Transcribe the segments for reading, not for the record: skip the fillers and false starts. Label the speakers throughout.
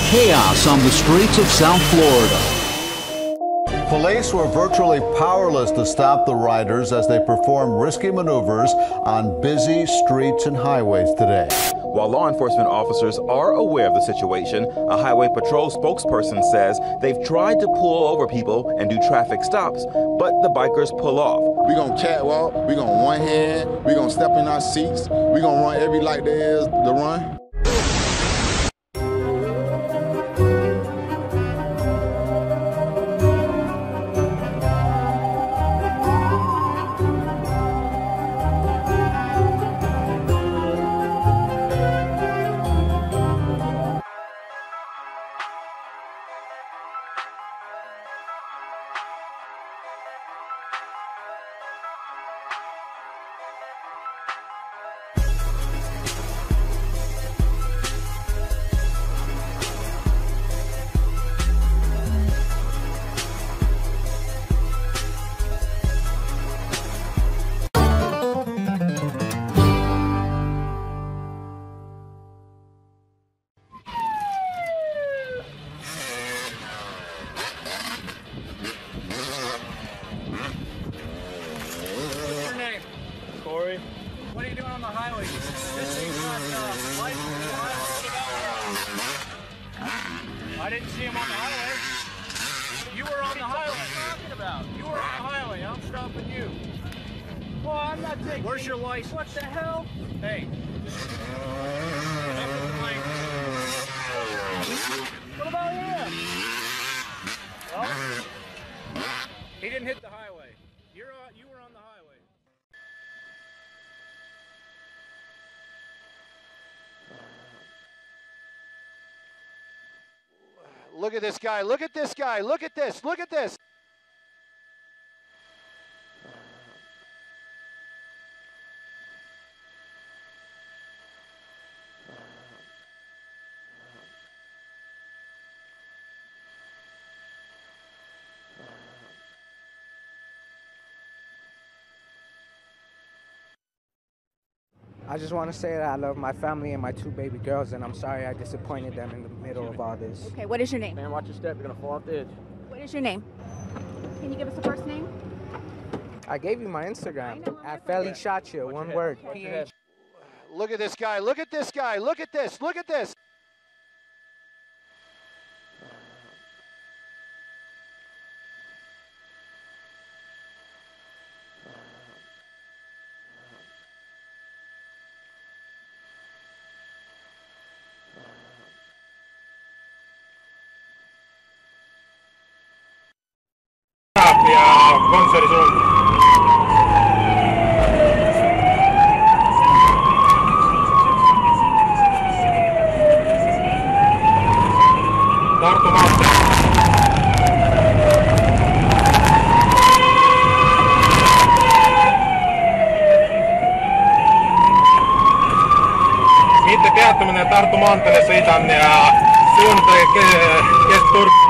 Speaker 1: Chaos on the streets of South Florida.
Speaker 2: Police were virtually powerless to stop the riders as they performed risky maneuvers on busy streets and highways today.
Speaker 3: While law enforcement officers are aware of the situation, a Highway Patrol spokesperson says they've tried to pull over people and do traffic stops, but the bikers pull off.
Speaker 4: We're going to catwalk, we're going to one hand, we're going to step in our seats, we're going to run every light there is to run.
Speaker 5: Corey, what are you doing on the highway? This thing's not licensed to the highway. I didn't see him on the highway. You were on the highway. What are you talking about? You were on the highway. I'm stopping you. Well, I'm not taking. Where's your license? What the hell? Hey. What about him? Well, he didn't hit the highway. You were on the highway.
Speaker 6: Look at this guy, look at this guy, look at this, look at this.
Speaker 7: I just want to say that I love my family and my 2 baby girls, and I'm sorry I disappointed them in the middle of all this.
Speaker 8: Okay, what is your name?
Speaker 5: Man, watch your step. You're going to fall off the edge.
Speaker 8: What is your name? Can you give us a first name?
Speaker 7: I gave you my Instagram, at Felichatcha, one word, PH.
Speaker 6: Look at this guy, look at this guy, look at this, look at this.
Speaker 5: Ja Gonzales suuntaan. Tartu maantee. Mitte peattuminen Tartu maanteelle sõidan ja suund Kesk-Turku.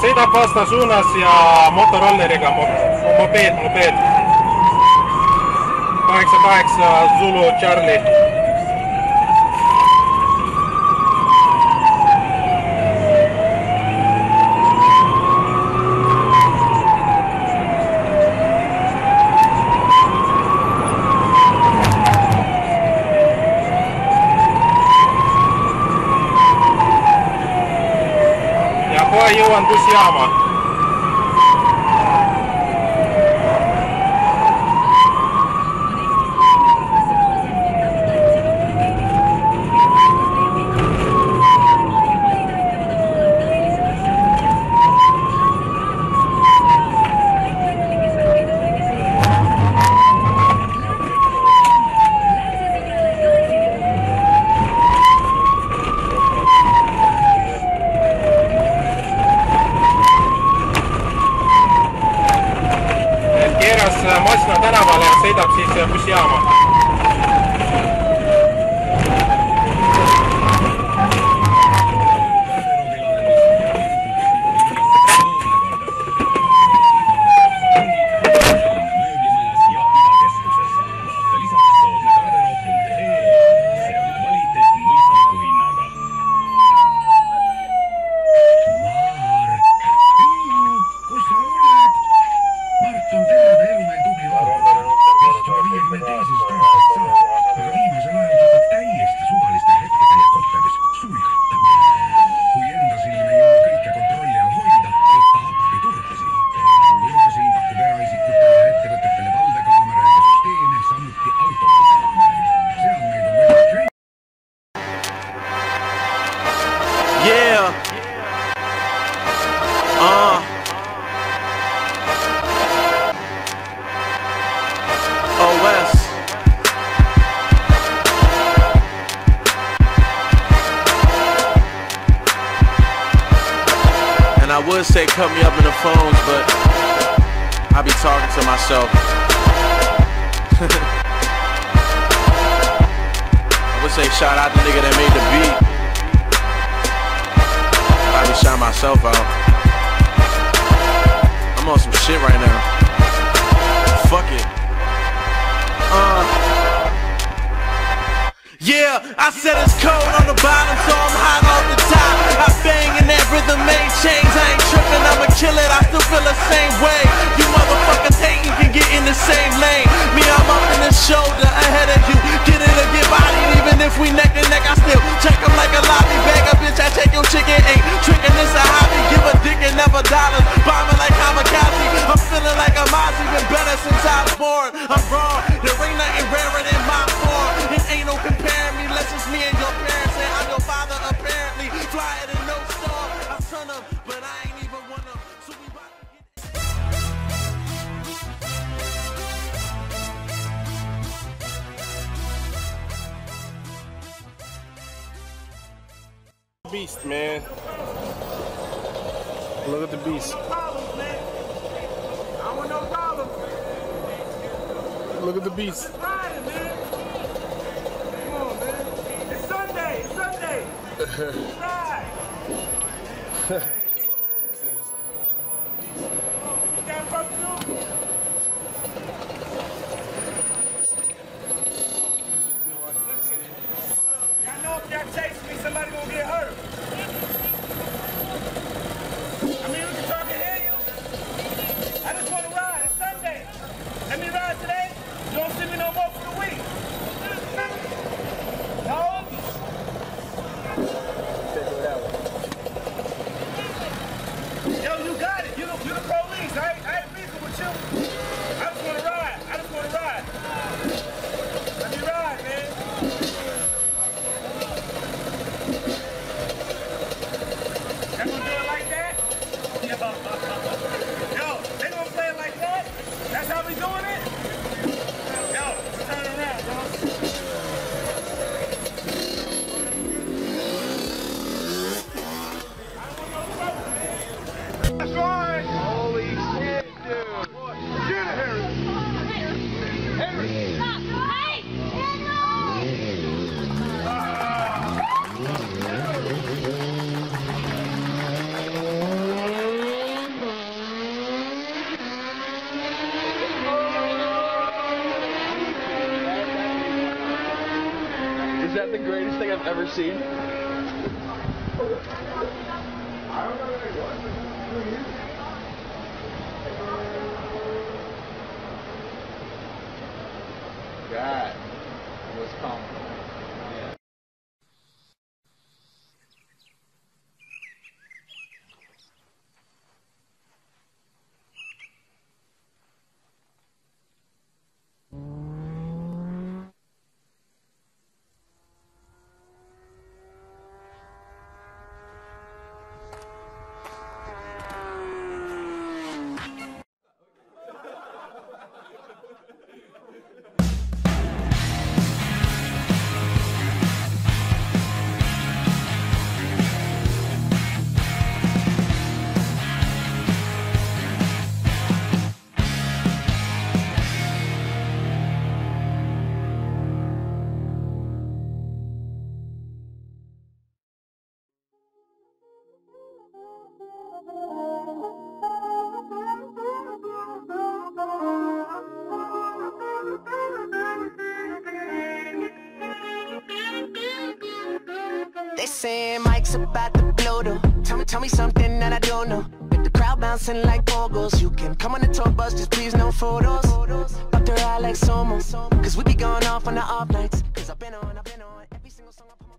Speaker 5: Sõidab vastasuunas ja motorolleriga, mopeed. 88 Zulu Charlie. Ja kohe jõuan bussijaama. Masina tänavale ja sõidab siis bussijaama.
Speaker 9: OS. And I would say cut me up in the phones, but I be talking to myself. I would say shout out the nigga that made the beat. I be shouting myself out. I'm on some shit right now. Fuck it. Yeah, I said it's cold on the bottom, so I'm hot off the top. I bang in that rhythm, main chains. I ain't tripping, I'ma kill it. I still feel the same way. You motherfuckers hating can get in the same lane. Me, I'm up in the shoulder ahead of you. Get it or get bodied, even if we neck to neck. I still check them like a lobby bag. A bitch, I take your chicken, ain't tricking this a hobby. Give a dick and never dollars. Bombing like kamikaze. I'm feeling like a Mozzie, been better since I was born. I'm wrong, there ain't nothing rarer than my form. It ain't no comparing me, unless it's me and your parents. And I'm your father apparently. Flyer than no star. I son of, but I ain't even wanna. So we about to get beast, man. Look at the beast. Look at the beast.
Speaker 5: It's Sunday. It's Sunday. Right. Y'all know if y'all chase me, somebody gonna get hurt. I mean, we can talk and hear you. I just want to ride. It's Sunday. Let me ride today. You don't see me no more for the week. No? Yo, you got it. You the police. I ain't beefing with you. I just want to ride. I just want to ride. Let me ride, man. They gonna do it like that? Yo, they gonna play it like that? That's how we doing it? Yo, turn around, yo. That's right. Holy shit, dude. Get it, Harry. Harry. Stop. Hey,
Speaker 10: Is that the greatest thing I've ever seen?
Speaker 11: That was coming.
Speaker 12: They saying Mike's about to blow though. Tell me something that I don't know. With the crowd bouncing like pogos, you can come on the tour bus, just please no photos. Up the ride like Somo, cause we be going off on the off nights. Cause I've been on every single song I put my